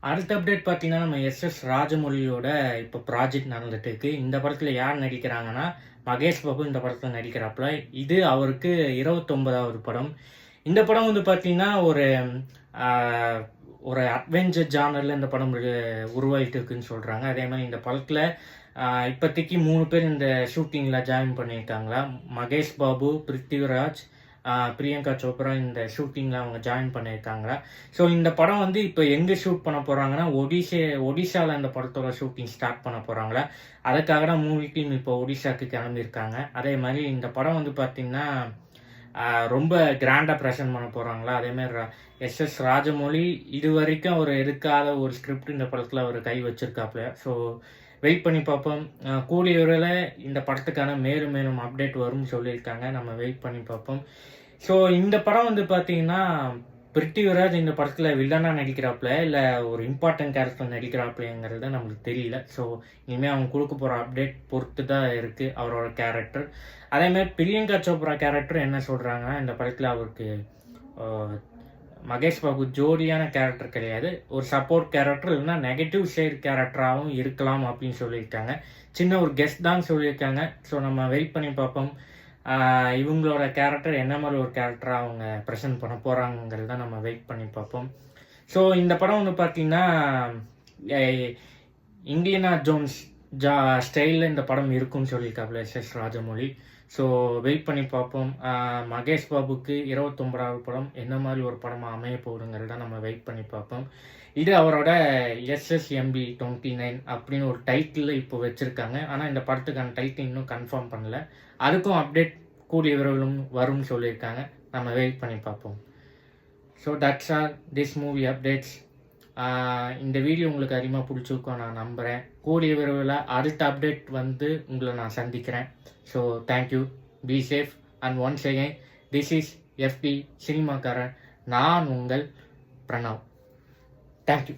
அடுத்த அப்டேட் பார்த்தீங்கன்னா, நம்ம எஸ்.எஸ். ராஜமௌலியோட இப்போ ப்ராஜெக்ட் நடந்துட்டு இருக்கு. இந்த படத்துல யார் நடிக்கிறாங்கன்னா, மகேஷ் பாபு இந்த படத்துல நடிக்கிறாப்புல. இது அவருக்கு 29வது படம். இந்த படம் வந்து பார்த்தீங்கன்னா, ஆ ஒரு அட்வென்ச்சர் ஜானர்ல இந்த படம் உருவாகிட்டு இருக்குன்னு சொல்றாங்க. அதே மாரி இந்த படத்துல இப்போதைக்கு 3 பேர் இந்த ஷூட்டிங்ல ஜாயின் பண்ணியிருக்காங்களாம். மகேஷ் பாபு, பிருத்திவிராஜ், பிரியங்கா சோப்ரா இந்த ஷூட்டிங்ல அவங்க ஜாயின் பண்ணியிருக்காங்களா. ஸோ இந்த படம் வந்து இப்போ எங்கே ஷூட் பண்ண போறாங்கன்னா, ஒடிஷால இந்த படத்தோட ஷூட்டிங் ஸ்டார்ட் பண்ண போறாங்களா. அதுக்காக தான் மூவி டீம் இப்போ ஒடிஷாக்கு கிளம்பியிருக்காங்க. அதே மாதிரி இந்த படம் வந்து பார்த்தீங்கன்னா, ரொம்ப கிராண்டா ப்ரெசென்ட் பண்ண போறாங்களா. அதே மாதிரி எஸ்.எஸ். ராஜமௌலி இதுவரைக்கும் அவர் எடுக்காத ஒரு ஸ்கிரிப்ட் இந்த படத்துல அவர் கை வச்சிருக்காப்புல. ஸோ வெயிட் பண்ணி பார்ப்போம். கூடிய விரைவில் இந்த படத்துக்கான மேலும் மேலும் அப்டேட் வரும்னு சொல்லியிருக்காங்க. நம்ம வெயிட் பண்ணி பார்ப்போம். ஸோ இந்த படம் வந்து பார்த்தீங்கன்னா, பிருத்திவிராஜ் இந்த படத்தில் வில்லனாக நடிக்கிறாப்புல, இல்லை ஒரு இம்பார்ட்டன்ட் கேரக்டர் நடிக்கிறாப்புலங்கிறது நம்மளுக்கு தெரியல. ஸோ இனிமேல் அவங்க கொடுக்க போகிற அப்டேட் பொறுத்து தான் இருக்குது அவரோட கேரக்டர். அதேமாதிரி பிரியங்கா சோப்ரா கேரக்டர் என்ன சொல்கிறாங்கன்னா, இந்த படத்தில் அவருக்கு மகேஷ் பாபு ஜோடியான கேரக்டர் கிடையாது, ஒரு சப்போர்ட் கேரக்டர் இல்லைன்னா நெகட்டிவ் ஷேட் கேரக்டராகவும் இருக்கலாம் அப்படின்னு சொல்லியிருக்காங்க. சின்ன ஒரு கெஸ்ட் தான் சொல்லியிருக்காங்க. ஸோ நம்ம வெயிட் பண்ணி பார்ப்போம். இவங்களோட கேரக்டர் என்ன மாதிரி ஒரு கேரக்டராக அவங்க ப்ரெசென்ட் பண்ண போகிறாங்கிறத நம்ம வெயிட் பண்ணி பார்ப்போம். ஸோ இந்த படம் வந்து பார்த்திங்கன்னா, இண்டியனா ஜோன்ஸ் ஸ்டைலில் இந்த படம் இருக்குன்னு சொல்லியிருக்காப்புல எஸ்.எஸ். ராஜமௌலி. ஸோ வெயிட் பண்ணி பார்ப்போம். மகேஷ் பாபுக்கு 29வது படம் என்ன மாதிரி ஒரு படமாக அமைய போகுதுங்கிறத நம்ம வெயிட் பண்ணி பார்ப்போம். இது அவரோட SSMB 29 அப்படின்னு ஒரு டைட்டில் இப்போ வச்சுருக்காங்க. ஆனால் இந்த படத்துக்கான டைட்டில் இன்னும் கன்ஃபார்ம் பண்ணல. அதுக்கும் அப்டேட் கூடிய விரைவிலும் வரும்னு சொல்லியிருக்காங்க. நம்ம வெயிட் பண்ணி பார்ப்போம். So that's all this movie updates. இந்த வீடியோ உங்களுக்கு அதிகமாக பிடிச்சிருக்கோம் நான் நம்புகிறேன். கூடிய விரைவில் அடுத்த அப்டேட் வந்து உங்களை நான் சந்திக்கிறேன். So thank you, be safe and once again this is FP சினிமாக்காரன். நான் உங்கள் பிரணவ். தேங்க்யூ.